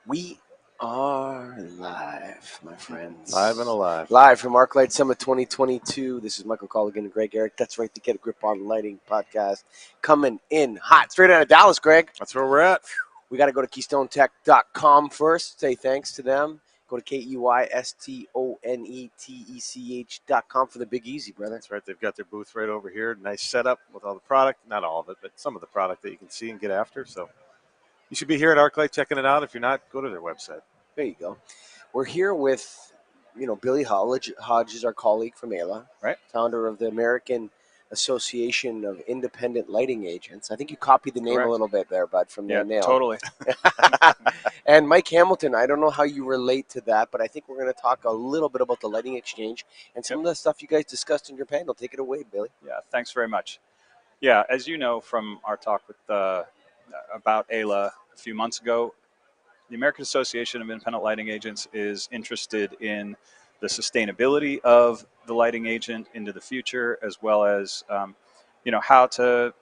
We are live, my friends. Live and alive. Live from ArchLIGHT Summit 2022. This is Michael Colligan and Greg Eric. That's right, the Get a Grip on Lighting podcast. Coming in hot, straight out of Dallas, Greg. That's where we're at. We got to go to KeystoneTech.com first. Say thanks to them. Go to KeystoneTech.com for the Big Easy, brother. That's right. They've got their booth right over here. Nice setup with all the product. Not all of it, but some of the product that you can see and get after. So you should be here at ArchLIGHT checking it out. If you're not, go to their website. There you go. We're here with, Billy Hodge. Hodge is our colleague from ALA, right? Founder of the American Association of Independent Lighting Agents. I think you copied the name a little bit there, bud, from the nail. Totally. And Mike Hamilton, I don't know how you relate to that, but I think we're going to talk a little bit about the lighting exchange and some of the stuff you guys discussed in your panel. Take it away, Billy. Yeah, thanks very much. Yeah, as you know from our talk with about ALA a few months ago, the American Association of Independent Lighting Agents is interested in the sustainability of the lighting agent into the future, as well as how to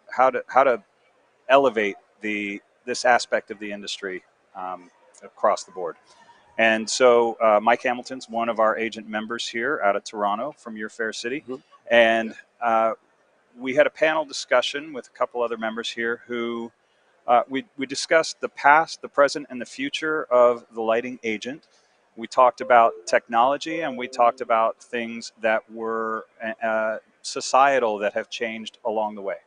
elevate this aspect of the industry across the board. And so Mike Hamilton's one of our agent members here out of Toronto from your fair city, and we had a panel discussion with a couple other members here who we discussed the past, the present, and the future of the lighting agent. We talked about technology, and we talked about things that were societal that have changed along the way.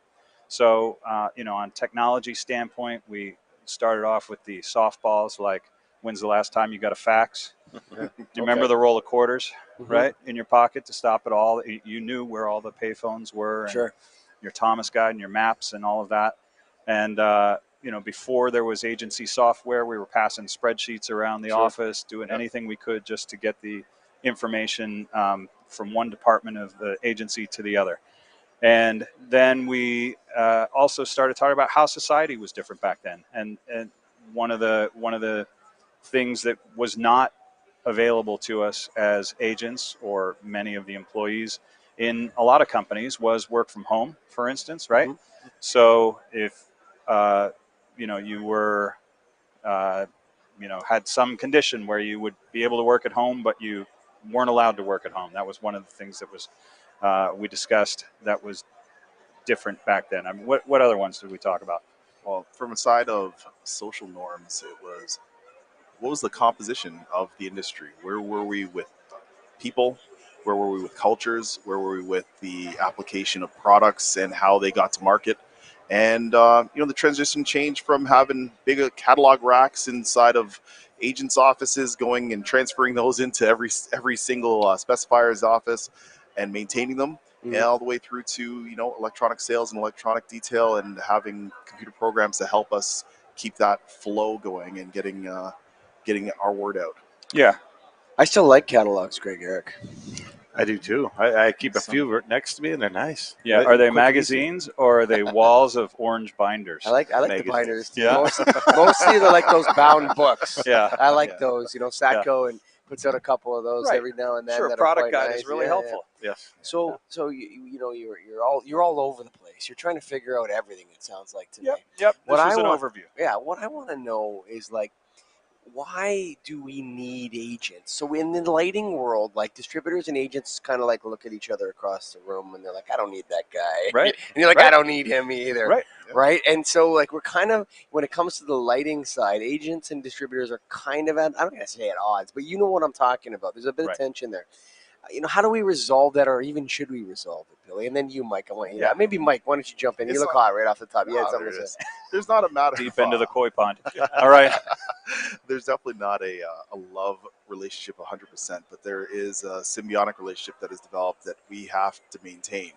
So, on technology standpoint, we started off with the softballs, like when's the last time you got a fax? Do you remember the roll of quarters, right, in your pocket to stop it all? You knew where all the payphones were, and your Thomas guide and your maps and all of that. And before there was agency software, we were passing spreadsheets around the office, doing anything we could just to get the information from one department of the agency to the other. And then we also started talking about how society was different back then. And one of the things that was not available to us as agents or many of the employees in a lot of companies was work from home, for instance, right? So if you were, had some condition where you would be able to work at home, but you weren't allowed to work at home. That was one of the things that was we discussed that was different back then. I mean, what other ones did we talk about? Well, from a side of social norms, what was the composition of the industry? Where were we with people? Where were we with cultures? Where were we with the application of products and how they got to market? And, the transition changed from having big catalog racks inside of agents' offices, going and transferring those into every single specifier's office and maintaining them, and all the way through to, electronic sales and electronic detail, and having computer programs to help us keep that flow going and getting our word out. Yeah. I still like catalogs, Greg Eric. I do too. I keep a few next to me, and they're nice. Yeah, are they magazines or are they walls of orange binders? I like the binders. Yeah, mostly they're like those bound books. Yeah, I like those. Satco and puts out a couple of those every now and then. Sure, that product are guide nice. is really helpful. Yes. So you're all over the place. You're trying to figure out everything. It sounds like to me. Yep. This is an overview. Yeah. What I want to know is why do we need agents? So in the lighting world, distributors and agents kind of look at each other across the room and they're like, I don't need that guy. Right. And you're like, I don't need him either. Right. Right. And so we're kind of, when it comes to the lighting side, agents and distributors are kind of I'm not going to say at odds, but you know what I'm talking about. There's a bit of tension there. How do we resolve that, or even should we resolve it, Billy? And then you, Mike, I want you. Maybe Mike, why don't you jump in? You look hot right off the top. There's not a matter deep into the koi pond. All right. There's definitely not a love relationship 100%, but there is a symbiotic relationship that is developed that we have to maintain,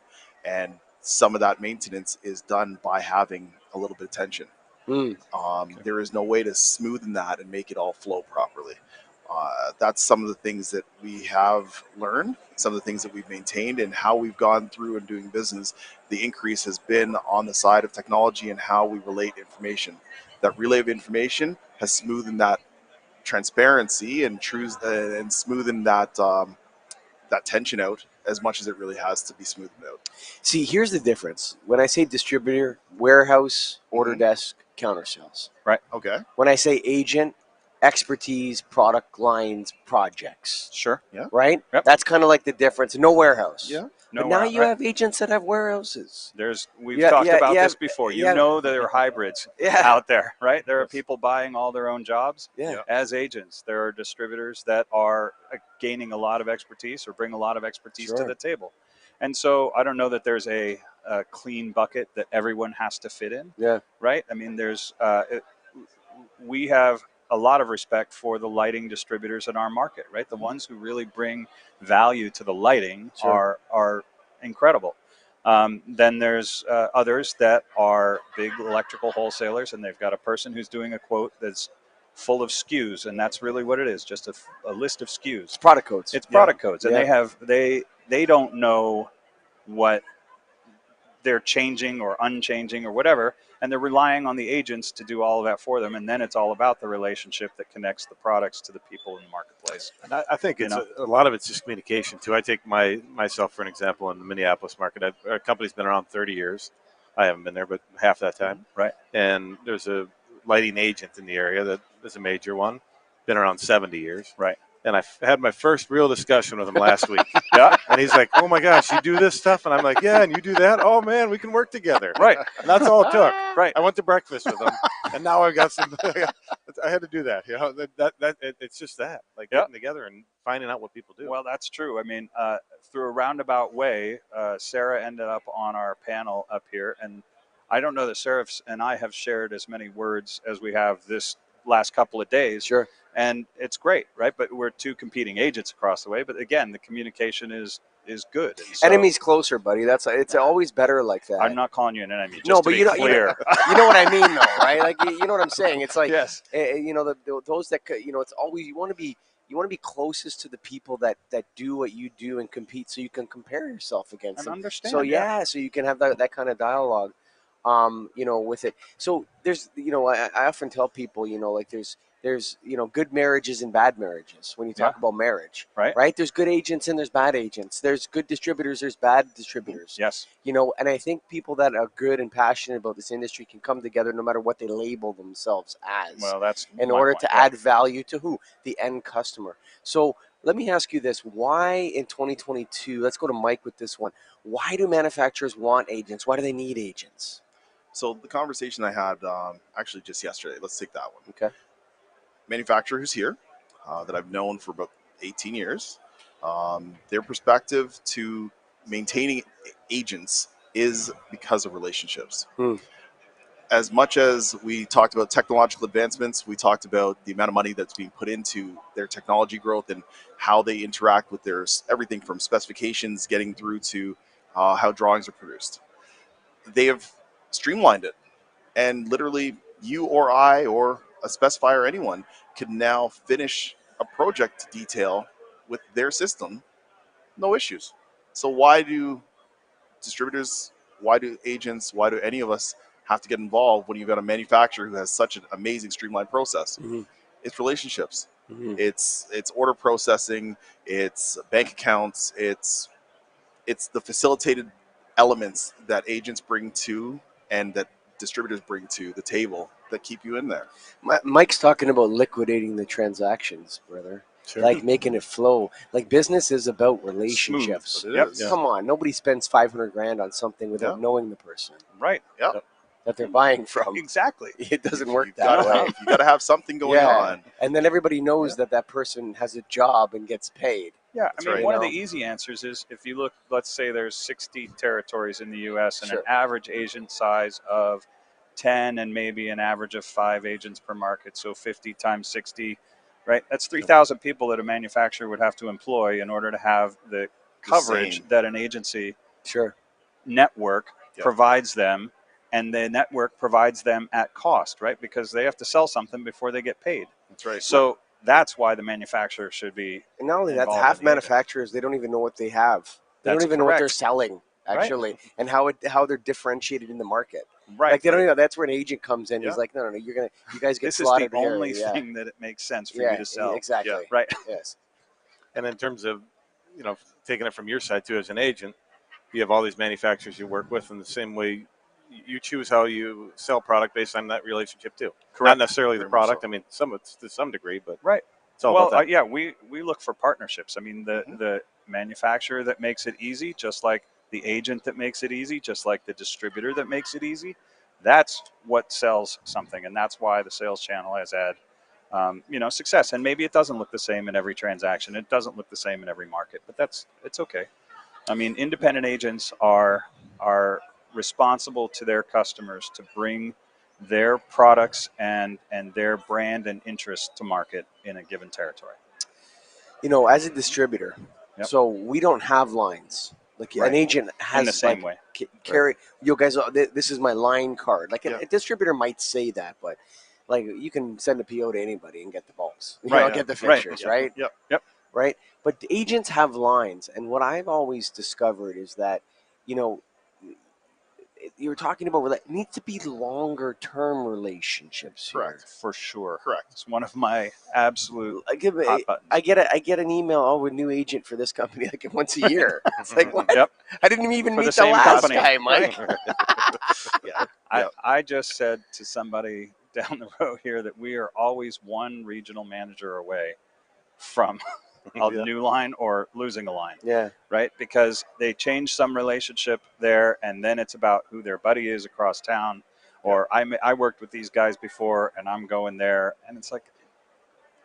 and some of that maintenance is done by having a little bit of tension. There is no way to smoothen that and make it all flow properly. That's some of the things that we have learned, some of the things that we've maintained, and how we've gone through and doing business. The increase has been on the side of technology and how we relate information. That relay of information has smoothened that transparency and and smoothened that tension out as much as it really has to be smoothed out. See, here's the difference. When I say distributor, warehouse, order desk, counter sales. Okay. When I say agent, expertise, product lines, projects. Sure. Right? Yep. That's kind of like the difference. No warehouse. Yeah. No, But now you right. have agents that have warehouses. We've Yeah, talked yeah, about yeah, this before. You yeah. know that there are hybrids Yeah. out there, right? There are Yes. people buying all their own jobs Yeah. as agents. There are distributors that are gaining a lot of expertise or bring a lot of expertise to Sure. the table. And so I don't know that there's a clean bucket that everyone has to fit in, Yeah. right? I mean, we have a lot of respect for the lighting distributors in our market, right? The ones who really bring value to the lighting Sure. are incredible. Then there's others that are big electrical wholesalers, and they've got a person who's doing a quote that's full of SKUs, and that's really what it is, just a list of SKUs. It's product codes. It's product codes, and Yeah. they don't know what they're changing or unchanging or whatever, and they're relying on the agents to do all of that for them. And then it's all about the relationship that connects the products to the people in the marketplace. And I think it's You know? a lot of it's just communication too. I take myself for an example in the Minneapolis market. Our company's been around 30 years. I haven't been there, but half that time. Right. And there's a lighting agent in the area that is a major one. Been around 70 years. Right. And I had my first real discussion with him last week. Yeah. And he's like, "Oh my gosh, you do this stuff?" And I'm like, "Yeah, and you do that? Oh man, we can work together." Right. And that's all it took. Right. I went to breakfast with him, and now I've got some. I had to do that. It's just that, like getting together and finding out what people do. Well, that's true. I mean, through a roundabout way, Sarah ended up on our panel up here, and I don't know that Sarah and I have shared as many words as we have this last couple of days. Sure. And it's great, right? But we're two competing agents across the way. But again, the communication is good. And so, Enemies closer, buddy. It's always better like that. I'm not calling you an enemy. Just No, to but be you know, clear. you know what I mean, though, right? Like you know what I'm saying. It's like Yes. you know those that it's always you want to be closest to the people that do what you do and compete, so you can compare yourself against And them. understand. So so you can have that kind of dialogue, with it. So there's I often tell people like there's good marriages and bad marriages when you talk about marriage, Right. There's good agents and there's bad agents. There's good distributors, there's bad distributors. Yes. And I think people that are good and passionate about this industry can come together no matter what they label themselves as. Well, that's in my order point, to yeah. add value to who? The end customer. So let me ask you this. Why in 2022, let's go to Mike with this one. Why do manufacturers want agents? Why do they need agents? So the conversation I had actually just yesterday. Let's take that one. Okay. Manufacturer who's here that I've known for about 18 years. Their perspective to maintaining agents is because of relationships. As much as we talked about technological advancements, we talked about the amount of money that's being put into their technology growth and how they interact with everything from specifications getting through to how drawings are produced. They have streamlined it, and literally you or I or a specifier or anyone can now finish a project detail with their system, no issues. So why do distributors, why do agents, why do any of us have to get involved when you've got a manufacturer who has such an amazing streamlined process? It's relationships. It's order processing, it's bank accounts, it's the facilitated elements that agents bring to and that distributors bring to the table that keep you in there. Mike's talking about liquidating the transactions, brother. Sure. Like making it flow. Like business is about relationships. Smooth, it is. Come on, nobody spends $500,000 on something without knowing the person Right. that they're buying from. Exactly. It doesn't work You've that gotta way. you got to have something going on. And then everybody knows that person has a job and gets paid. Yeah, That's I mean, right. one of the easy answers is if you look, let's say there's 60 territories in the U.S. and Sure. an average agent size of 10 and maybe an average of 5 agents per market, so 50 times 60, right? That's 3,000 people that a manufacturer would have to employ in order to have the coverage that an agency network provides them, and the network provides them at cost, right? Because they have to sell something before they get paid. That's right. So that's why the manufacturer should be. And not only that, involved half in the agent. manufacturers, they don't even know what they have. They That's don't even know what they're correct. selling, actually, and how they're differentiated in the market. Right. Like they don't even know. That's where an agent comes in. Yeah. He's like, no, you guys get This is slaughtered the here. only thing that it makes sense for you to sell. Exactly. Yeah. Right. Yes. And in terms of, taking it from your side too, as an agent, you have all these manufacturers you work with, in the same way you choose how you sell product based on that relationship too. Correct. Not necessarily the Very much product. so. I mean, some to some degree, but Right. it's all Well, about that. yeah, we look for partnerships. I mean, the manufacturer that makes it easy, just like the agent that makes it easy, just like the distributor that makes it easy. That's what sells something, and that's why the sales channel has had, success. And maybe it doesn't look the same in every transaction. It doesn't look the same in every market, but it's okay. I mean, independent agents are responsible to their customers to bring their products and their brand and interest to market in a given territory. As a distributor, Yep. so we don't have lines. Like Right. an agent has In the same way. carry. You guys, this is my line card. Like Yeah. a distributor might say that, but like you can send a PO to anybody and get the bulbs. Right. Get the Right. fixtures, Yeah. right? Yep. Right. But the agents have lines, and what I've always discovered is that, you were talking about it needs to be longer term relationships here. Correct. For sure. Correct. It's one of my absolute I give hot buttons. I get an email. Oh, a new agent for this company, like once a year. It's like what? Yep. I didn't even For the meet the same last company. guy, Mike. Yeah. I just said to somebody down the road here that we are always one regional manager away from a Yeah. new line or losing a line, Yeah. right? Because they change some relationship there, and then it's about who their buddy is across town. Or I worked with these guys before, and I'm going there, and it's like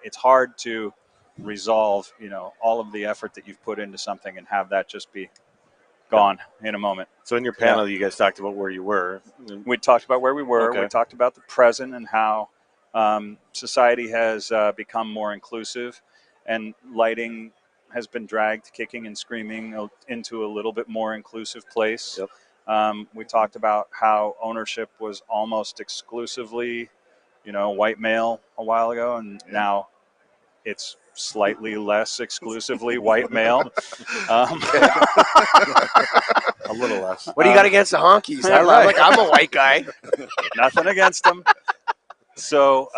it's hard to resolve, all of the effort that you've put into something and have that just be gone in a moment. So in your panel, you guys talked about where you were. We talked about where we were. Okay. We talked about the present and how society has become more inclusive, and lighting has been dragged kicking and screaming into a little bit more inclusive place. Yep. We talked about how ownership was almost exclusively, white male a while ago, and now it's slightly less exclusively white male. A little less. What do you got against the honkies? Right. I'm a white guy. Nothing against them. So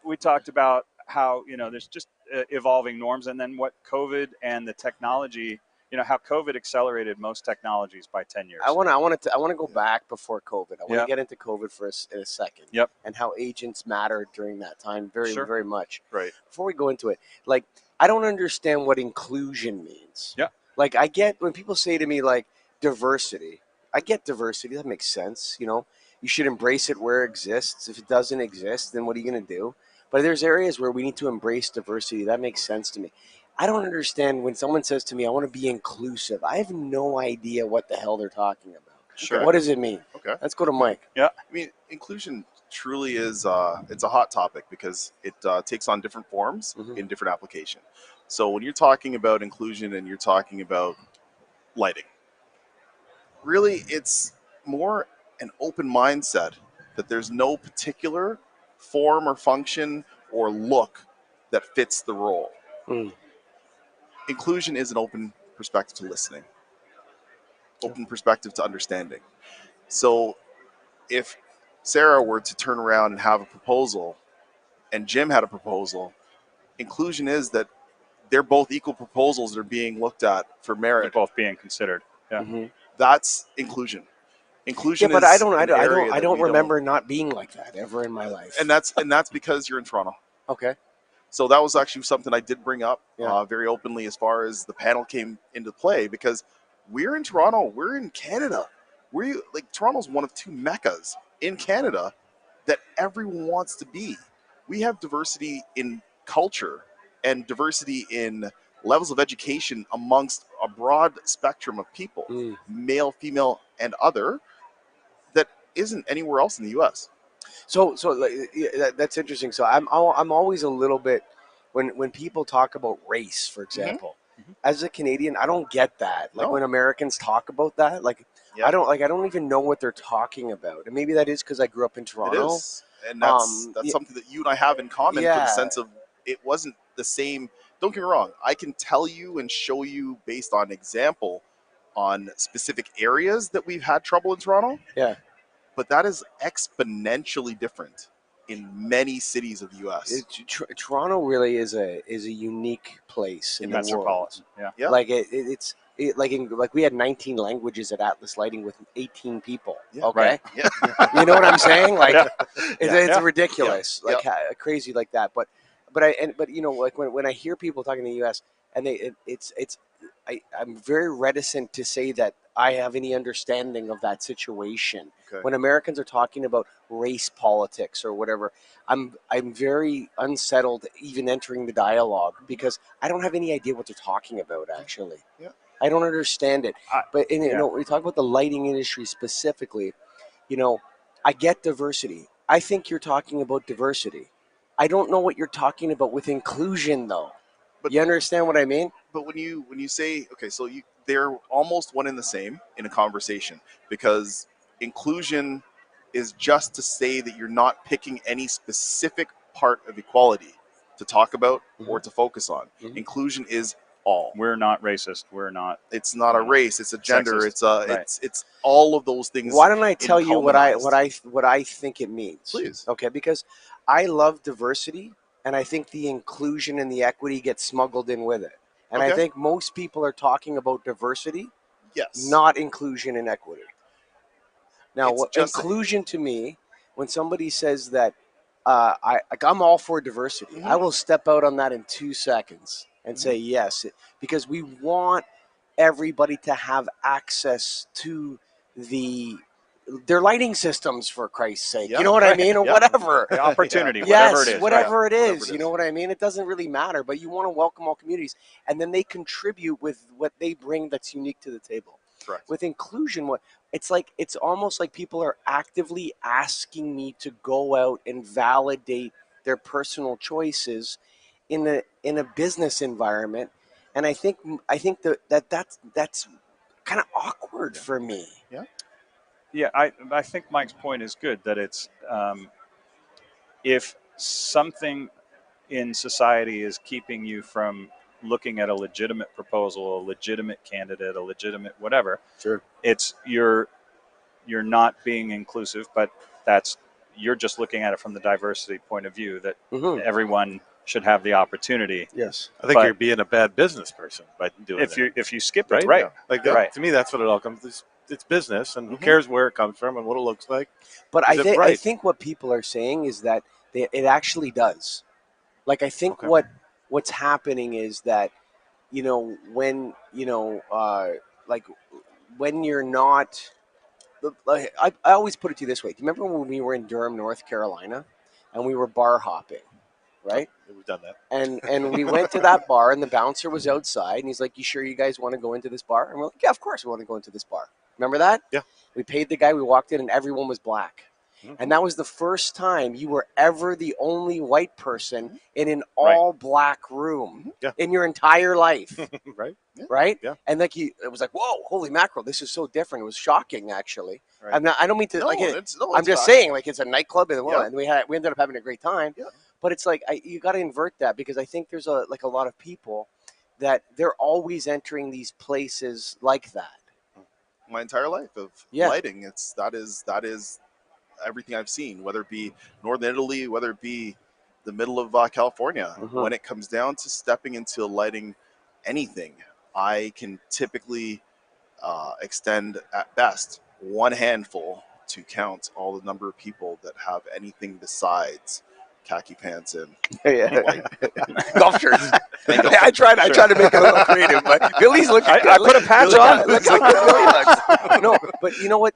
we talked about how there's just evolving norms, and then what COVID and the technology, how COVID accelerated most technologies by 10 years. I want to go back before COVID. I want to Yep. get into COVID in a second. Yep. And how agents mattered during that time very, Sure. very much. Right. Before we go into it, like I don't understand what inclusion means. Yeah. Like I get when people say to me like diversity. I get diversity. That makes sense. You should embrace it where it exists. If it doesn't exist, then what are you going to do? But there's areas where we need to embrace diversity. That makes sense to me. I don't understand when someone says to me, I want to be inclusive. I have no idea what the hell they're talking about. Sure. What does it mean? Okay. Let's go to Mike. I mean, inclusion truly is it's a hot topic because it takes on different forms in different application. So when you're talking about inclusion and you're talking about lighting, really it's more an open mindset that there's no particular form or function or look that fits the role. Mm. Inclusion is an open perspective to listening, open perspective to understanding. So if Sarah were to turn around and have a proposal and Jim had a proposal, inclusion is that they're both equal proposals that are being looked at for They're merit. both being considered. Yeah. Mm-hmm. That's inclusion. Inclusion but is I don't an area that we remember not being like that ever in my life. and that's because you're in Toronto. Okay. So that was actually something I did bring up Yeah. very openly as far as the panel came into play, because we're in Toronto, we're in Canada. Toronto's one of two meccas in Canada that everyone wants to be. We have diversity in culture and diversity in levels of education amongst a broad spectrum of people, male, female, and other, that isn't anywhere else in the U.S. So that's interesting. So I'm always a little bit when people talk about race, for example. As a Canadian, I don't get that. Like No. when Americans talk about that, like Yeah. I don't even know what they're talking about. And maybe that is because I grew up in It Toronto. is, and that's yeah. something that you and I have in common, for Yeah. the sense of it wasn't the same. Don't get me wrong. I can tell you and show you based on example on specific areas that we've had trouble in Toronto. Yeah. But that is exponentially different in many cities of the U.S. Toronto really is a unique place in the world. Metropolitan. Yeah. Yeah. Like it's like we had 19 languages at Atlas Lighting with 18 people. Yeah. Okay, Right. Yeah. you know what I'm saying? Like Yeah. it's Yeah. ridiculous, Yeah. like crazy like that. But you know, like when I hear people talking in the U.S. and I'm very reticent to say that I have any understanding of that situation. Okay. When Americans are talking about race politics or whatever, I'm very unsettled even entering the dialogue because I don't have any idea what they're talking about actually. Yeah. I don't understand it. But you Yeah. know, when we talk about the lighting industry specifically, you know, I get diversity. I think you're talking about diversity. I don't know what you're talking about with inclusion though. But You understand what I mean? but when you say, okay, so they're almost one and the same in a conversation, because inclusion is just to say that you're not picking any specific part of equality to talk about or to focus on. Mhm. Inclusion is all. We're not racist. We're not. It's not a race, it's a gender, Sexist. it's a Right. it's all of those things. Why don't I tell you what culminized. I think it means? Please. Okay, because I love diversity, and I think the inclusion and the equity get smuggled in with it. And I Okay. think most people are talking about diversity, Yes. not inclusion and equity. Now, It's what just inclusion to me, when somebody says that, I'm all for diversity, I Mhm. will step out on that in 2 seconds and say yes, because we want everybody to have access to their lighting systems, for Christ's sake. Yeah, You know what I right, mean, or yeah. whatever. The opportunity, Yeah. whatever it Yes, is. whatever Right. it Whatever is. it You is. know what I mean? It doesn't really matter, but you want to welcome all communities, and then they contribute with what they bring that's unique to the table. Correct. With inclusion, what it's almost like people are actively asking me to go out and validate their personal choices in a business environment, and I think that's kind of awkward Yeah. for me. Yeah. Yeah, I think Mike's point is good that it's if something in society is keeping you from looking at a legitimate proposal, a legitimate candidate, a legitimate whatever, Sure. it's you're not being inclusive, but that's you're just looking at it from the diversity point of view that Mm-hmm. everyone should have the opportunity. Yes. I think But you're being a bad business person by doing that. If you skip Right? it, right, Yeah. Like Yeah. right, to me, that's what it all comes. It's business, and who Mhm. cares where it comes from and what it looks like? But Is it I right? think what people are saying is that it actually does. Like I think Okay. what's happening is that when like when you're not. Like, I always put it to you this way. Do you remember when we were in Durham, North Carolina, and we were bar hopping, right? We've done that. And we went to that bar, and the bouncer was outside, and he's like, "You sure you guys want to go into this bar?" And we're like, "Yeah, of course we want to go into this bar." Remember that? Yeah. We paid the guy. We walked in, and everyone was black. Mhm. And that was the first time you were ever the only white person in an Right. all black room Yeah. in your entire life, Right? right? Yeah. And like it was like, whoa, holy mackerel, this is so different. It was shocking, actually. Right. I don't mean to No, like it. it's no. I'm It's just fact. saying, like it's a nightclub, and Yeah. we ended up having a great time. Yeah. But it's like you got to invert that because I think there's a lot of people that they're always entering these places like that. My entire life of Yeah. lighting, that is everything I've seen, whether it be Northern Italy, whether it be the middle of California. Mhm. When it comes down to stepping into lighting anything, I can typically extend at best one handful to count all the number of people that have anything besides khaki pants and Yeah. white. Golf shirts. And golf I tried to make it a little creative, but Billy's looking. I put a patch on. Look how good Billy looks. No, but you know what?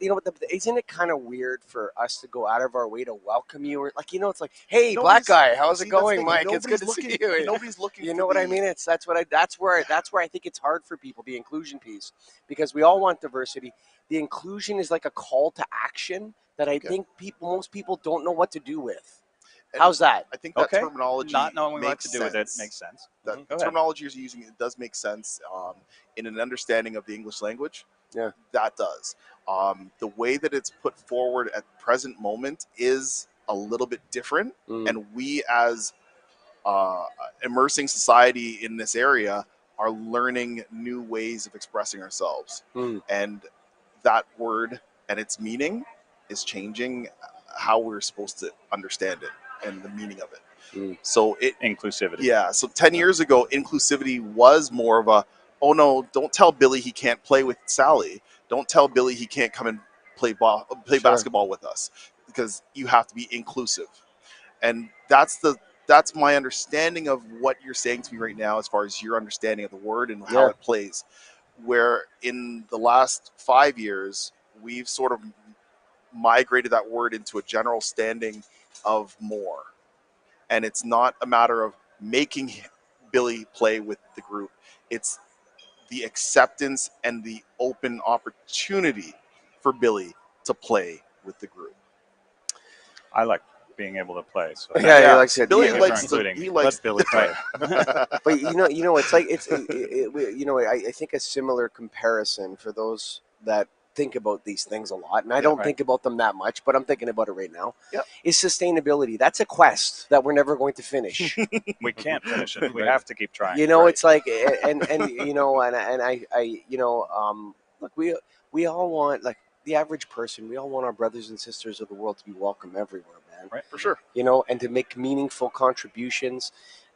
Isn't it kind of weird for us to go out of our way to welcome you? Or like, it's like, hey, black Nobody's- guy, how's see, it that's the going, thing, Mike? It's good to nobody's see you. Nobody's looking. You for know what I the- mean? That's where I think it's hard for people, the inclusion piece, because we all want diversity. The inclusion is like a call to action that I Okay. think most people don't know what to do with. And How's that? I think that Okay. terminology Not knowing what makes to do with it sense. makes sense. That Go ahead. terminology you're using, it does make sense in an understanding of the English language. Yeah. That does. The way that it's put forward at the present moment is a little bit different, Mm. and we as immersing society in this area are learning new ways of expressing ourselves, Mm. and that word and its meaning is changing how we're supposed to understand it and the meaning of it. Mm. So it Inclusivity. yeah. So 10 years ago, inclusivity was more of a, oh no, don't tell Billy he can't play with Sally. Don't tell Billy he can't come and play Sure. basketball with us, because you have to be inclusive. And that's my understanding of what you're saying to me right now, as far as your understanding of the word and how Yeah. it plays. Where in the last 5 years, we've sort of migrated that word into a general standing of more. And it's not a matter of making Billy play with the group. It's the acceptance and the open opportunity for Billy to play with the group. I like being able to play. So Yeah, like I said, Billy yeah. likes to. including He me. likes Let Billy play. But it's like I think a similar comparison for those that think about these things a lot, and I don't right. think about them that much, but I'm thinking about it right now. Yep. Is sustainability. That's a quest that we're never going to finish. We can't finish it. We Right. have to keep trying. Right. It's like, and look, we all want, like, the average person, we all want our brothers and sisters of the world to be welcome everywhere, man. Right. For sure. And to make meaningful contributions,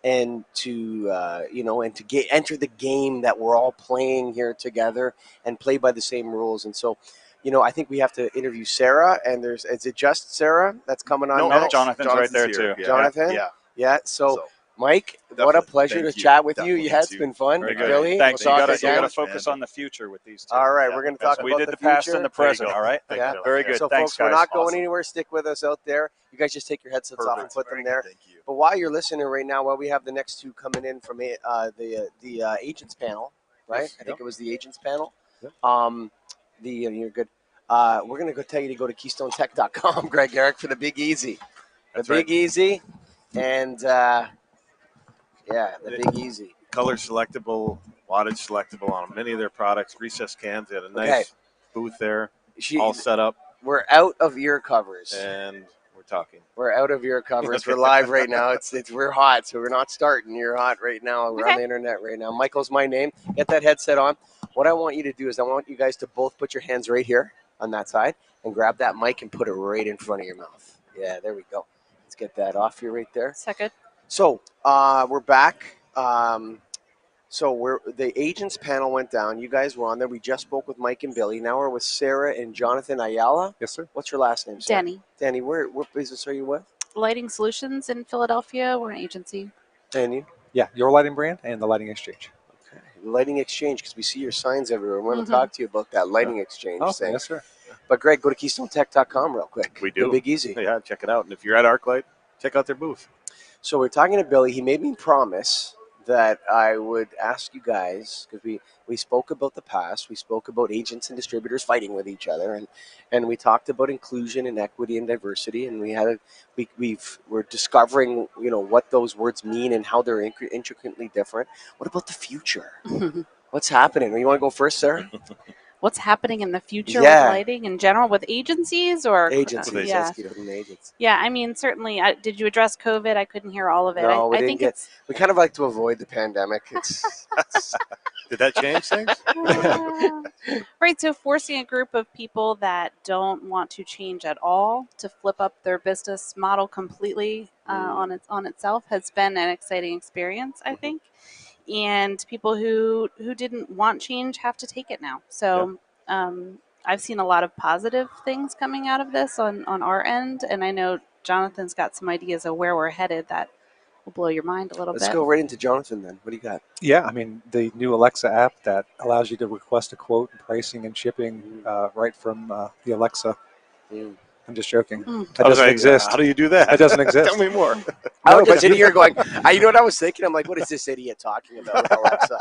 and to and to enter the game that we're all playing here together, and play by the same rules. And so, I think we have to interview Sarah. And is it just Sarah that's coming on No, next? Jonathan's right there here. too. Yeah. Jonathan? Yeah. Yeah. So, So, Mike, what a definitely. pleasure Thank to you. chat with you. Definitely. Yeah, it's You. been fun. Very good. Billy, Thanks. we'll You talk got to again. focus man. on the future with these two. All right, Yeah. we're going to As talk we about did the the past and future. the present. go. All right. Thanks, Yeah. Billy. Very good. So, Thanks, folks, we're guys. not going Awesome. anywhere. Stick with us out there. You guys just take your headsets off and Perfect. put them there. Thank you. But while you're listening right now, while we have the next two coming in from the agents panel, right? Yes. I think it was the agents panel. Yep. You're good. We're going to tell you to go to KeystoneTech.com, Greg Garrick, for the Big Easy. That's the right. Big Easy. And, the Big Easy. Color selectable, wattage selectable on many of their products. Recessed cans. They had a nice Okay. booth there, all set up, We're out of ear covers. and we're talking. We're out of ear covers. We're live right now. We're hot, so we're not starting. You're hot right now. We're on the internet right now. Michael's my name. Get that headset on. What I want you to do is I want you guys to both put your hands right here on that side and grab that mic and put it right in front of your mouth. Yeah, there we go. Let's get that off you right there. Second. So we're back. So the agents panel went down. You guys were on there. We just spoke with Mike and Billy. Now we're with Sarah and Jonathan Ayala. Yes, sir. What's your last name, Sarah? Danny. Danny, what business are you with? Lighting Solutions in Philadelphia. We're an agency. Danny? Yeah, your lighting brand and the lighting exchange. Okay. Lighting exchange, because we see your signs everywhere. We want to Mhm. talk to you about that lighting exchange Oh, thing. yes, sir. But Greg, go to KeystoneTech.com real quick. We do. The Big Easy. Yeah, check it out. And if you're at ArchLIGHT, check out their booth. So we're talking to Billy. He made me promise that I would ask you guys, because we spoke about the past. We spoke about agents and distributors fighting with each other, and we talked about inclusion and equity and diversity, and we're discovering what those words mean and how they're intricately different. What about the future? What's happening? You want to go first, Sarah? What's happening in the future Yeah. with lighting in general, with agencies or Agencies. yeah. Let's get from agents. Yeah, I mean, certainly. Did you address COVID? I couldn't hear all of it. No, we I didn't think get. it's We kind of like to avoid the pandemic. It's Did that change things? right. So forcing a group of people that don't want to change at all to flip up their business model completely on itself has been an exciting experience, I think. And people who didn't want change have to take it now. So I've seen a lot of positive things coming out of this on our end, and I know Jonathan's got some ideas of where we're headed that will blow your mind a little Let's bit. go right into Jonathan then. What do you got? Yeah, I mean, the new Alexa app that allows you to request a quote, pricing, and shipping right from the Alexa. Mm. I'm just joking. Mm. That doesn't exist. How do you do that? That doesn't exist. Tell me more. I No, was just but sitting here going, you know what I was thinking? I'm like, what is this idiot talking about with Alexa?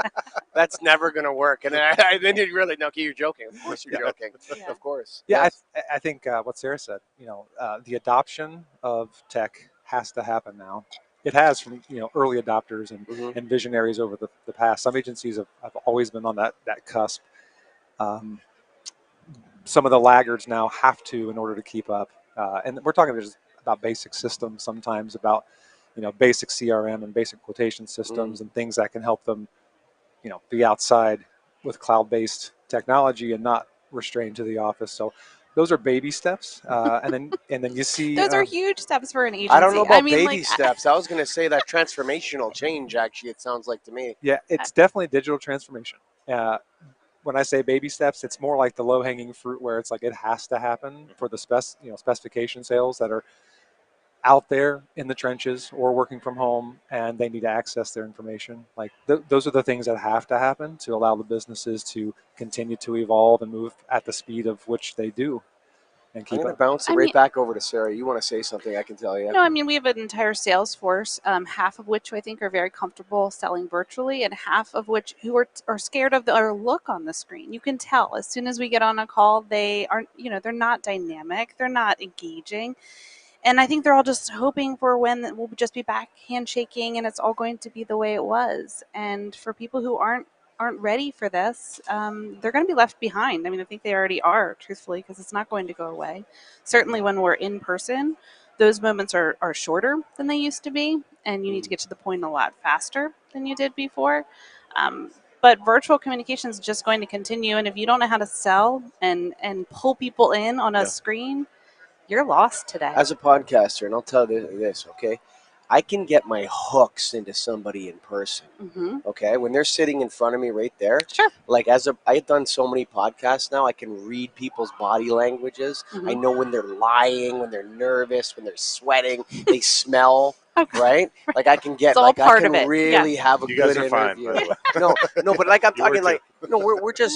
That's never going to work. And then you really, no, you're joking. Of course you're joking. Yeah. Of course. Yeah, Yes. I think what Sarah said, the adoption of tech has to happen now. It has from, early adopters Mhm. and visionaries over the past. Some agencies have always been on that cusp. Some of the laggards now have to in order to keep up. And we're talking just about basic systems sometimes, about, basic CRM and basic quotation systems and things that can help them, be outside with cloud-based technology and not restrained to the office. So those are baby steps. And then you see Those are huge steps for an agency. I don't know about mean, baby like, steps. I was going to say that transformational change, actually, it sounds like to me. Yeah, it's definitely digital transformation. Uh, when I say baby steps, it's more like the low-hanging fruit where it's like it has to happen for the specification sales that are out there in the trenches or working from home, and they need to access their information. Like those are the things that have to happen to allow the businesses to continue to evolve and move at the speed of which they do and I'm keep going to up. bounce it I right mean, back over to Sarah. You want to say something? I can tell you. No, I mean, we have an entire sales force, half of which I think are very comfortable selling virtually, and half of which who are scared of our look on the screen. You can tell as soon as we get on a call, they aren't, they're not dynamic, they're not engaging. And I think they're all just hoping for when we'll just be back handshaking and it's all going to be the way it was. And for people who aren't ready for this, they're going to be left behind. I mean, I think they already are, truthfully, because it's not going to go away. Certainly, when we're in person, those moments are shorter than they used to be, and you need to get to the point a lot faster than you did before. But virtual communication is just going to continue, and if you don't know how to sell and pull people in on a screen, you're lost today. As a podcaster, and I'll tell you this, okay? I can get my hooks into somebody in person. Mm-hmm. Okay, when they're sitting in front of me right there, Sure. like I've done so many podcasts now, I can read people's body languages. Mm-hmm. I know when they're lying, when they're nervous, when they're sweating, they smell, Okay. right? Like I can get, It's all like I part can of it. really have a You good guys are fine, interview. by the way. No, but like I'm You were talking too. like, no,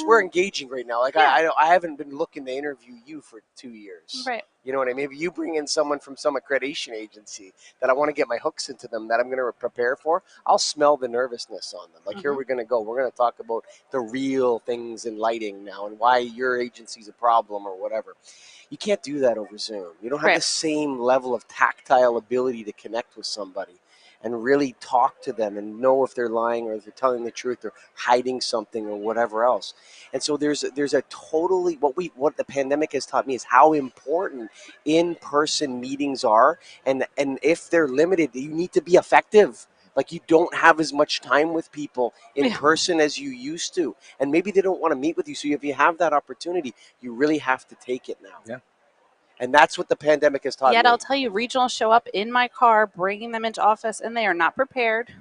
we're engaging right now. Like Yeah. I haven't been looking to interview you for 2 years. Right. You know what I mean? Maybe you bring in someone from some accreditation agency that I want to get my hooks into them that I'm going to prepare for. I'll smell the nervousness on them. Like, here we're going to go. We're going to talk about the real things in lighting now and why your agency's a problem or whatever. You can't do that over Zoom. You don't have the same level of tactile ability to connect with somebody and really talk to them and know if they're lying or if they're telling the truth or hiding something or whatever else. And so there's a totally what the pandemic has taught me is how important in-person meetings are, and if they're limited, you need to be effective. Like, you don't have as much time with people in person as you used to, and maybe they don't want to meet with you. So if you have that opportunity, you really have to take it now. Yeah. And that's what the pandemic has taught Yet me. I'll tell you, regionals show up in my car, bringing them into office, and they are not prepared.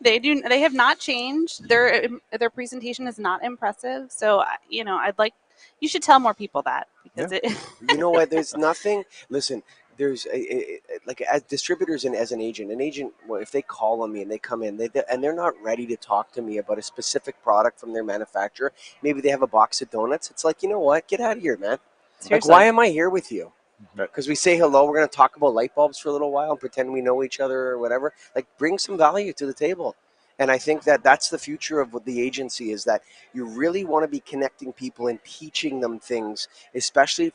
They have not changed. Their presentation is not impressive. So you should tell more people that, because You know what? There's nothing. Listen, there's like, as distributors and as an agent, well, if they call on me and they come in, and they're not ready to talk to me about a specific product from their manufacturer. Maybe they have a box of donuts. It's like, you know what? Get out of here, man. Seriously. Like, why am I here with you? Right. Because we say hello, we're going to talk about light bulbs for a little while and pretend we know each other or whatever. Like, bring some value to the table. And I think that that's the future of the agency, is that you really want to be connecting people and teaching them things, especially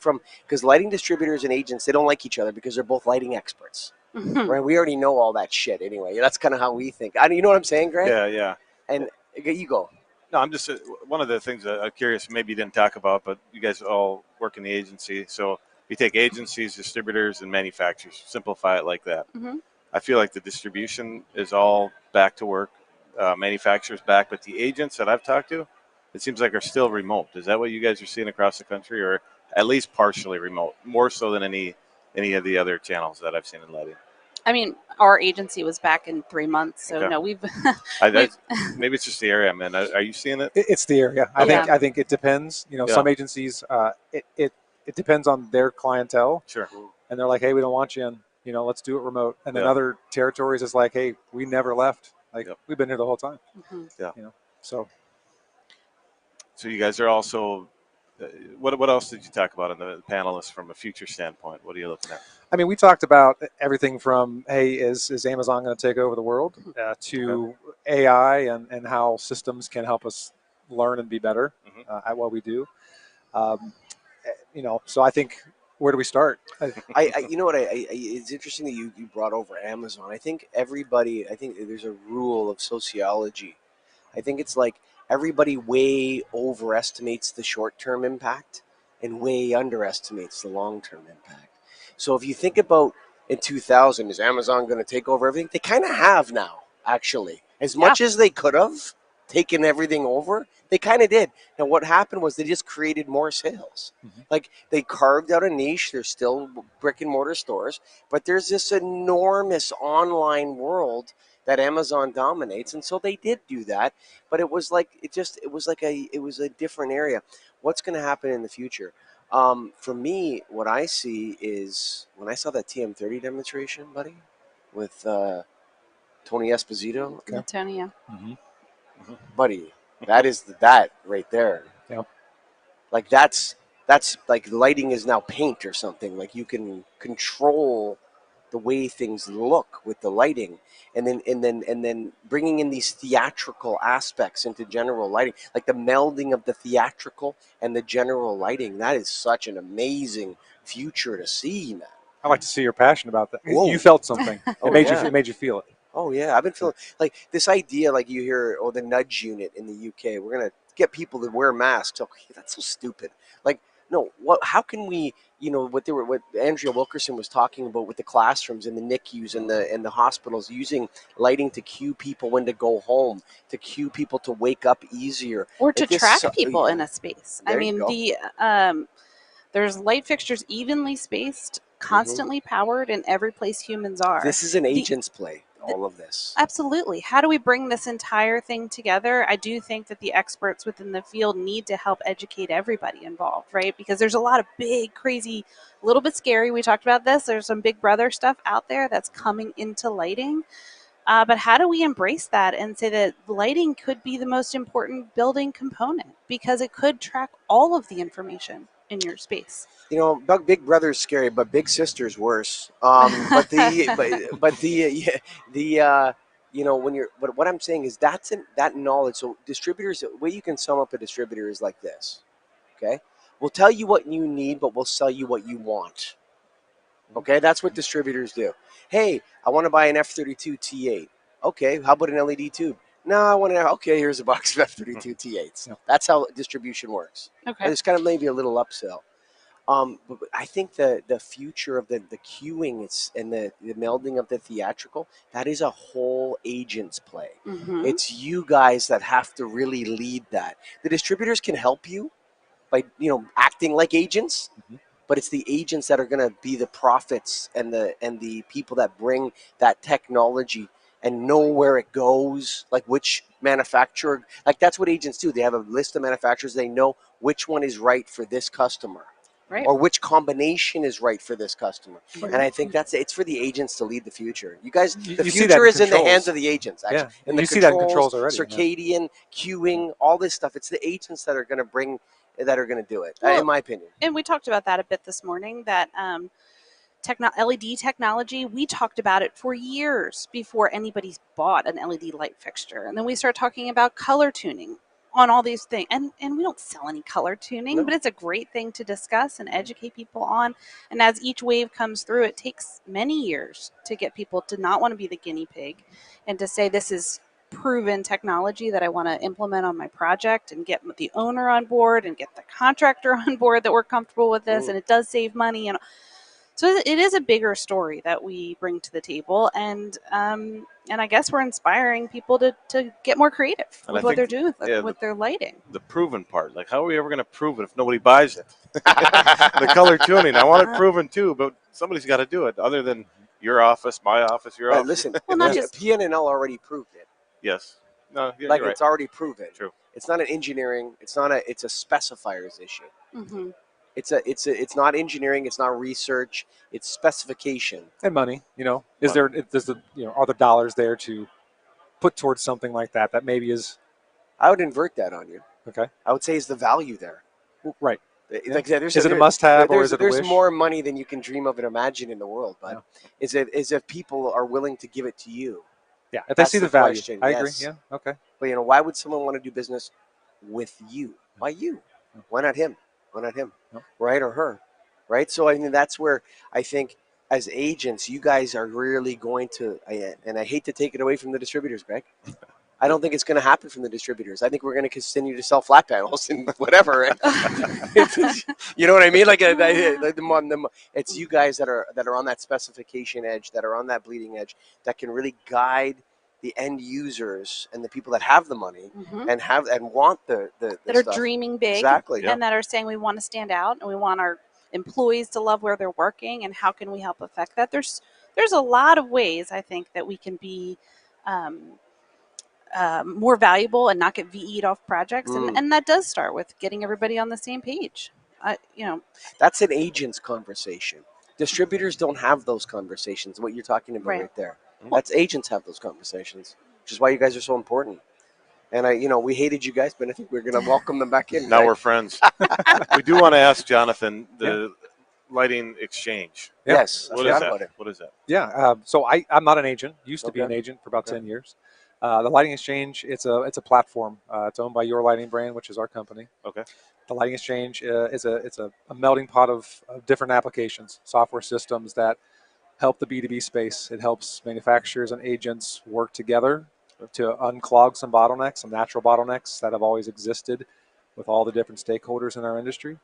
because lighting distributors and agents, they don't like each other because they're both lighting experts. Right? We already know all that shit anyway. That's kind of how we think. You know what I'm saying, Greg? Yeah. And you go. No, I'm just one of the things that I'm curious. Maybe you didn't talk about, but you guys all work in the agency, so you take agencies, distributors, and manufacturers. Simplify it like that. Mm-hmm. I feel like the distribution is all back to work, manufacturers back, but the agents that I've talked to, it seems like are still remote. Is that what you guys are seeing across the country, or at least partially remote? More so than any of the other channels that I've seen in lighting. I mean, our agency was back in 3 months, so no, we've. Maybe it's just the area I'm in. Are you seeing it? It's the area. I think it depends. Some agencies, it depends on their clientele. Sure. And they're like, hey, we don't want you in. Let's do it remote. And then other territories is like, hey, we never left. Like, we've been here the whole time. Mm-hmm. Yeah. So you guys are also. What else did you talk about in the panelists from a future standpoint? What are you looking at? I mean, we talked about everything from, hey, is Amazon going to take over the world, to AI and how systems can help us learn and be better at what we do. So I think, where do we start? You know what? It's interesting that you brought over Amazon. I think there's a rule of sociology. I think it's like everybody way overestimates the short-term impact and way underestimates the long-term impact. So if you think about in 2000, is Amazon going to take over everything? They kind of have now, actually. As much as they could have taken everything over. They kind of did. And what happened was they just created more sales. Like they carved out a niche. There's still brick and mortar stores, but there's this enormous online world that Amazon dominates, and so they did do that. But it was like it was a different area. What's going to happen in the future? For me, what I see is when I saw that TM30 demonstration, buddy, with Tony Esposito, Okay. Tony, yeah. buddy, that right there. Yeah. Like that's like lighting is now paint or something. Like you can control the way things look with the lighting, and then bringing in these theatrical aspects into general lighting, like the melding of the theatrical and the general lighting. That is such an amazing future to see, man. I like to see your passion about that. Whoa. You felt something. Oh, It yeah. made you feel it. Oh yeah, I've been feeling like this idea, like you hear, the nudge unit in the UK. We're gonna get people to wear masks. Okay, that's so stupid. Like, no, what? How can we? What Andrea Wilkerson was talking about with the classrooms and the NICUs and the hospitals using lighting to cue people when to go home, to cue people to wake up easier, Or to Like this track su- people in a space. I There you mean, go. there's light fixtures evenly spaced, constantly powered in every place humans are. This is an agent's play. All of this. Absolutely. How do we bring this entire thing together? I do think that the experts within the field need to help educate everybody involved, right? Because there's a lot of big, crazy, a little bit scary. We talked about this. There's some Big Brother stuff out there that's coming into lighting. But how do we embrace that and say that lighting could be the most important building component because it could track all of the information in your space? Big Brother's scary, but Big Sister's worse. But what I'm saying is that knowledge. So distributors, the way you can sum up a distributor is like this. Okay, we'll tell you what you need, but we'll sell you what you want. Okay, that's what distributors do. Hey, I want to buy an F32 T8. Okay, how about an LED tube? No, I want to. Okay, here's a box of F32 T8s. Yeah. That's how distribution works. Okay. There's kind of maybe a little upsell. But I think the future of the queuing and the melding of the theatrical, that is a whole agent's play. Mhm. It's you guys that have to really lead that. The distributors can help you by acting like agents, but it's the agents that are going to be the prophets and the people that bring that technology and know where it goes, like which manufacturer. Like that's what agents do. They have a list of manufacturers. They know which one is right for this customer. Right. Or which combination is right for this customer. Right. And I think it's for the agents to lead the future. You guys, the You see that future in is in the controls. hands of the agents, actually. Yeah. And You the see that in controls already, yeah. circadian, queuing, all this stuff. It's the agents that are going to do it, Well, in my opinion. And we talked about that a bit this morning, that LED technology, we talked about it for years before anybody's bought an LED light fixture. And then we start talking about color tuning on all these things. And we don't sell any color tuning, No. but it's a great thing to discuss and educate people on. And as each wave comes through, it takes many years to get people to not want to be the guinea pig and to say this is proven technology that I want to implement on my project and get the owner on board and get the contractor on board that we're comfortable with this and it does save money. And so it is a bigger story that we bring to the table, and I guess we're inspiring people to get more creative And with I what they're think, doing with their lighting. The proven part, like how are we ever going to prove it if nobody buys it? The color tuning, I want it proven too, but somebody's got to do it. Other than your office, my office, your office. Listen, Well, not just PNNL already proved it. Yes. No, you're Like right. it's already proven. True. It's not an engineering. It's a specifiers issue. hmm It's not engineering. It's not research. It's specification. And money, are the dollars there to put towards something like that maybe is I would invert that on you. okay? I would say is the value there. Right. Like Is it a must-have or is it a there's wish? more money than you can dream of and imagine in the world, but Yeah. is if people are willing to give it to you. Yeah, if they That's see the the value. question, I agree. yes. Yeah, okay. But why would someone want to do business with you? Why you? Why not him? Why not him? No. Right, or her? Right. So I mean, that's where I think as agents, you guys are really going to. And I hate to take it away from the distributors, Greg. I don't think it's going to happen from the distributors. I think we're going to continue to sell flat panels and whatever. You know what I mean? Like it's you guys that are on that specification edge, that are on that bleeding edge, that can really guide the end users and the people that have the money Mhm. and want the that are stuff. dreaming big Exactly. and that are saying we want to stand out and we want our employees to love where they're working, and how can we help affect that? There's a lot of ways I think that we can be more valuable and not get VE'd off projects, and that does start with getting everybody on the same page. That's an agent's conversation. Distributors don't have those conversations. What you're talking about right there. That's agents have those conversations, which is why you guys are so important. And we hated you guys, but I think we're going to welcome them back in. Now we're friends. We do want to ask Jonathan the lighting exchange. Yes. What is that? What is that? Yeah. So I'm not an agent. Used to be an agent for about 10 years. The Lighting Exchange, it's a platform. It's owned by Your Lighting brand, which is our company. Okay. The Lighting Exchange it's a melting pot of different applications, software systems that help the B2B space. It helps manufacturers and agents work together to unclog some bottlenecks, some natural bottlenecks that have always existed with all the different stakeholders in our industry.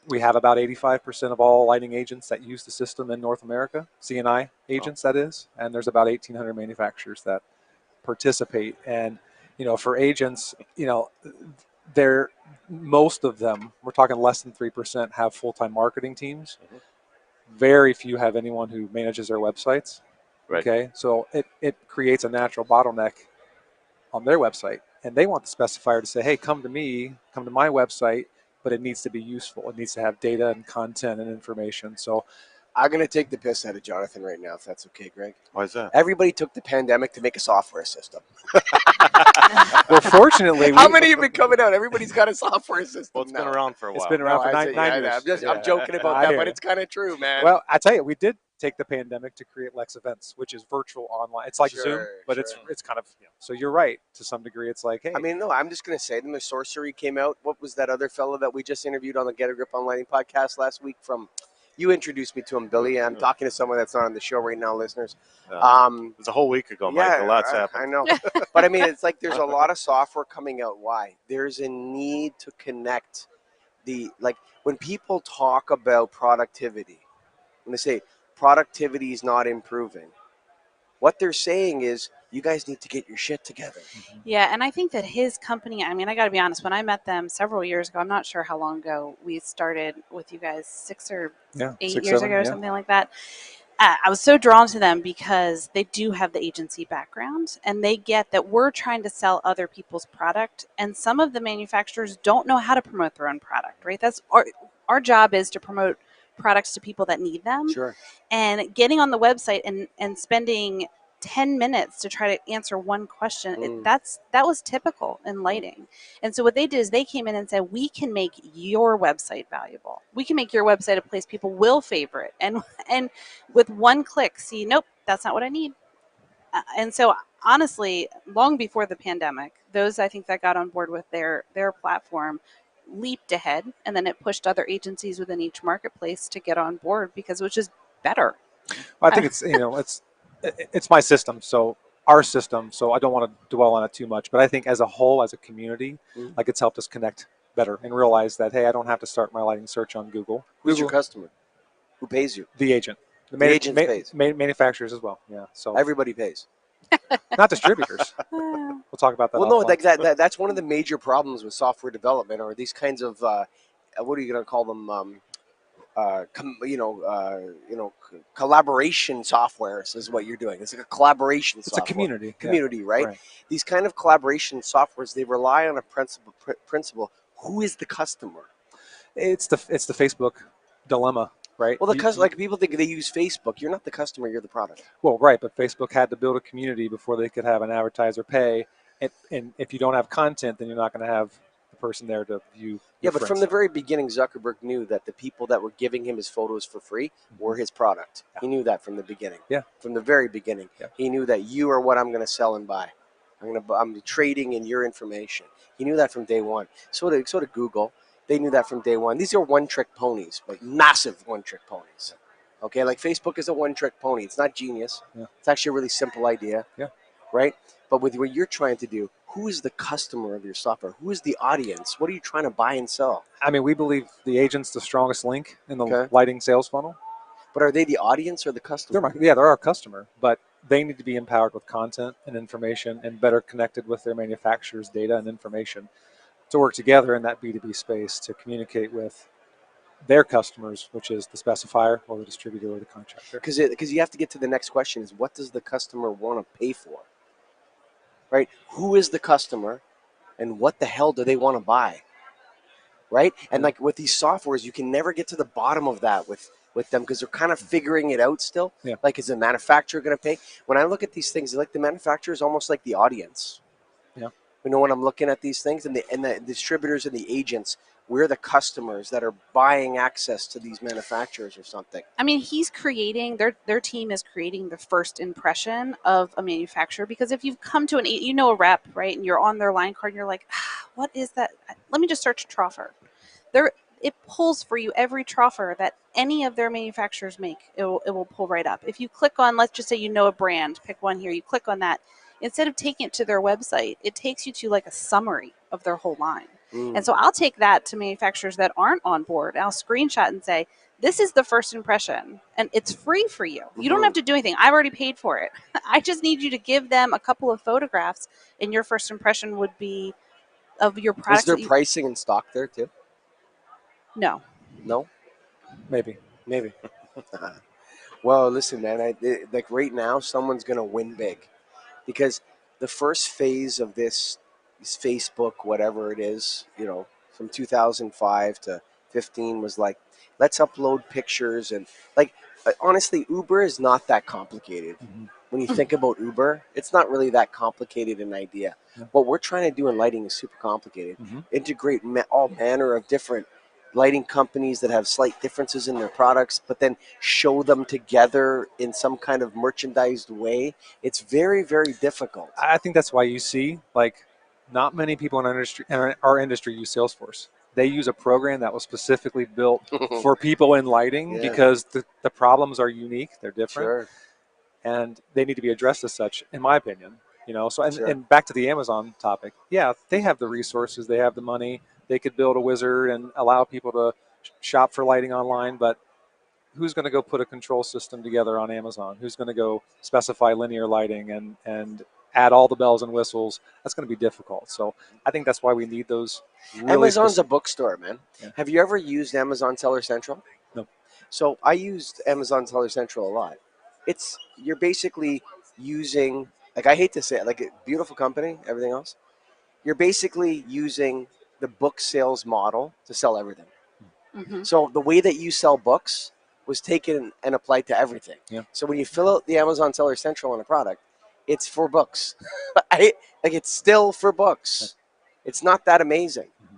We have about 85% of all lighting agents that use the system in North America, C&I agents, that is, and there's about 1,800 manufacturers that participate. And for agents, they're most of them, we're talking less than 3%, have full-time marketing teams. Very few have anyone who manages their websites. Right. Okay, so it creates a natural bottleneck on their website, and they want the specifier to say, hey, come to me, come to my website, but it needs to be useful. It needs to have data and content and information. So I'm going to take the piss out of Jonathan right now, if that's okay, Greg. Why is that? Everybody took the pandemic to make a software system. Well, fortunately, how many have been coming out? Everybody's got a software system. Well, it's been around for a while. It's been around for nine years. I'm joking about that, but it's kind of true, man. Well, I tell you, we did take the pandemic to create Lex Events, which is virtual online. It's like Zoom, but it's kind of so you're right to some degree. It's like, hey, I mean, no, I'm just going to say the Sorcery came out. What was that other fellow that we just interviewed on the Get a Grip on Lighting podcast last week? You introduced me to him, Billy. I'm talking to someone that's not on the show right now, listeners. It was a whole week ago, Mike. A lot's happened. I know. But I mean, it's like there's a lot of software coming out. Why? There's a need to connect when people talk about productivity, when they say productivity is not improving, what they're saying is you guys need to get your shit together. Yeah, and I think that his company, I mean, I got to be honest, when I met them several years ago, I'm not sure how long ago we started with you guys, 6 or 8 years ago or something like that. I was so drawn to them because they do have the agency background, and they get that we're trying to sell other people's product, and some of the manufacturers don't know how to promote their own product, right? That's our job is to promote products to people that need them. Sure. And getting on the website and spending 10 minutes to try to answer one question, that was typical in lighting. And so what they did is they came in and said, we can make your website valuable. We can make your website a place people will favorite. And with one click, see, nope, that's not what I need. And so honestly, long before the pandemic, those I think that got on board with their platform leaped ahead, and then it pushed other agencies within each marketplace to get on board because it was just better. Well, I think it's my system, so our system, so I don't want to dwell on it too much, but I think as a whole, as a community, like it's helped us connect better and realize that, hey, I don't have to start my lighting search on Google. Who's your customer? Who pays you? The agent. The agent pays. Manufacturers as well, yeah. So everybody pays. Not distributors. We'll talk about that. Well, no, that's one of the major problems with software development, or these kinds of what are you going to call them? Collaboration softwares is what you're doing. It's like a collaboration software. It's a community, right? These kind of collaboration softwares, they rely on a principle. Who is the customer? It's the Facebook dilemma. Right. Well, people think they use Facebook. You're not the customer. You're the product. Well, right. But Facebook had to build a community before they could have an advertiser pay. And if you don't have content, then you're not going to have the person there to view. Yeah, but from the very beginning, Zuckerberg knew that the people that were giving him his photos for free were his product. Yeah. He knew that from the beginning. Yeah. From the very beginning. Yeah. He knew that you are what I'm going to sell and buy. I'm trading in your information. He knew that from day one. So did Google. They knew that from day one. These are one-trick ponies, like massive one-trick ponies. Okay, like Facebook is a one-trick pony. It's not genius. Yeah. It's actually a really simple idea. Yeah. Right? But with what you're trying to do, who is the customer of your software? Who is the audience? What are you trying to buy and sell? I mean, we believe the agent's the strongest link in the lighting sales funnel. But are they the audience or the customer? They're our customer. But they need to be empowered with content and information and better connected with their manufacturers' data and information to work together in that B2B space to communicate with their customers, which is the specifier or the distributor or the contractor. Because you have to get to the next question is what does the customer want to pay for? Right? Who is the customer and what the hell do they want to buy? Right? And like with these softwares, you can never get to the bottom of that with them because they're kind of figuring it out still. Yeah. Like, is the manufacturer going to pay? When I look at these things, like the manufacturer is almost like the audience. Yeah. You know, when I'm looking at these things, and the distributors and the agents, we're the customers that are buying access to these manufacturers or something. I mean, he's creating their team is creating the first impression of a manufacturer, because if you've come to a rep, right, and you're on their line card and you're like, what is that? Let me just search troffer. It pulls for you every troffer that any of their manufacturers make. It will pull right up. If you click on, let's just say you know a brand, pick one here, you click on that. Instead of taking it to their website, it takes you to like a summary of their whole line. And so I'll take that to manufacturers that aren't on board. I'll screenshot and say, this is the first impression, and it's free for you. You don't have to do anything. I've already paid for it. I just need you to give them a couple of photographs, and your first impression would be of your product. Is there pricing in stock there too? No. No? Maybe. Well, listen, man, like right now, someone's going to win big because the first phase of this is Facebook, whatever it is, from 2005 to 15 was like, let's upload pictures. And like, honestly, Uber is not that complicated. Mm-hmm. When you think about Uber, it's not really that complicated an idea. Yeah. What we're trying to do in lighting is super complicated. Mm-hmm. Integrate all manner of different lighting companies that have slight differences in their products, but then show them together in some kind of merchandised way. It's very, very difficult. I think that's why you see like not many people in our industry use Salesforce. They use a program that was specifically built for people in lighting because the problems are unique, they're different, Sure. and they need to be addressed as such, in my opinion. So Sure. and back to the Amazon topic, yeah, they have the resources, they have the money, they could build a wizard and allow people to shop for lighting online, but who's going to go put a control system together on Amazon? Who's going to go specify linear lighting and add all the bells and whistles? That's going to be difficult. So I think that's why we need those. Really Amazon's a bookstore, man. Yeah. Have you ever used Amazon Seller Central? No. So I used Amazon Seller Central a lot. You're basically using, like, I hate to say it, like a beautiful company, everything else. You're basically using the book sales model to sell everything. Mm-hmm. So the way that you sell books was taken and applied to everything. Yeah. So when you fill out the Amazon Seller Central on a product, it's for books. It's still for books. It's not that amazing. Mm-hmm.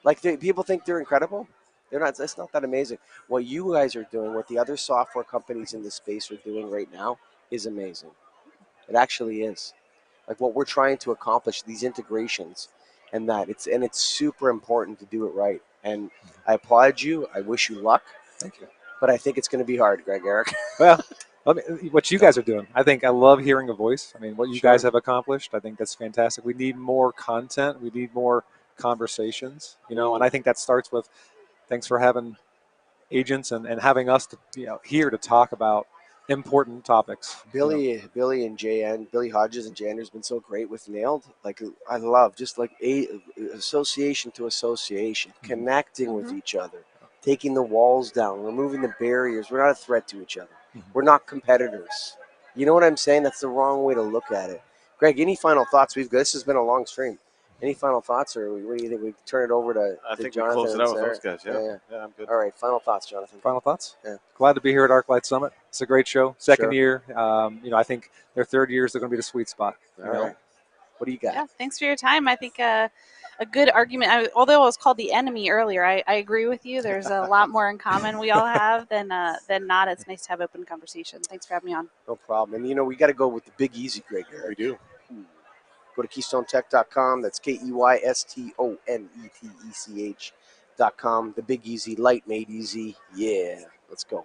Like people think they're incredible. They're not. It's not that amazing. What you guys are doing, what the other software companies in this space are doing right now, is amazing. It actually is. Like what we're trying to accomplish, these integrations, and it's super important to do it right. And I applaud you. I wish you luck. Thank you. But I think it's going to be hard, Greg Eric. Well, what you guys are doing, I think I love hearing a voice. I mean, what you guys have accomplished, I think that's fantastic. We need more content. We need more conversations, and I think that starts with thanks for having agents and having us here to talk about important topics. Billy and Billy Hodges and Jan has been so great with Nailed. Like I love just like association to association, connecting with each other, taking the walls down, removing the barriers. We're not a threat to each other. We're not competitors. You know what I'm saying? That's the wrong way to look at it. Greg, any final thoughts? This has been a long stream. Any final thoughts, or what do you think? We turn it over to I think Jonathan we close it and out with Sarah? those guys. Yeah, I'm good. All right, final thoughts, Jonathan. Final thoughts? Yeah. Glad to be here at ArchLIGHT Summit. It's a great show. Second Sure. year. I think their third year is going to be the sweet spot. All right. What do you got? Yeah, thanks for your time. I think a good argument, although I was called the enemy earlier, I agree with you. There's a lot more in common we all have than not. It's nice to have open conversation. Thanks for having me on. No problem. And, we got to go with the big easy, Greg. We do. Go to KeystoneTech.com. That's KeystoneTech.com. The big easy, light made easy. Yeah, let's go.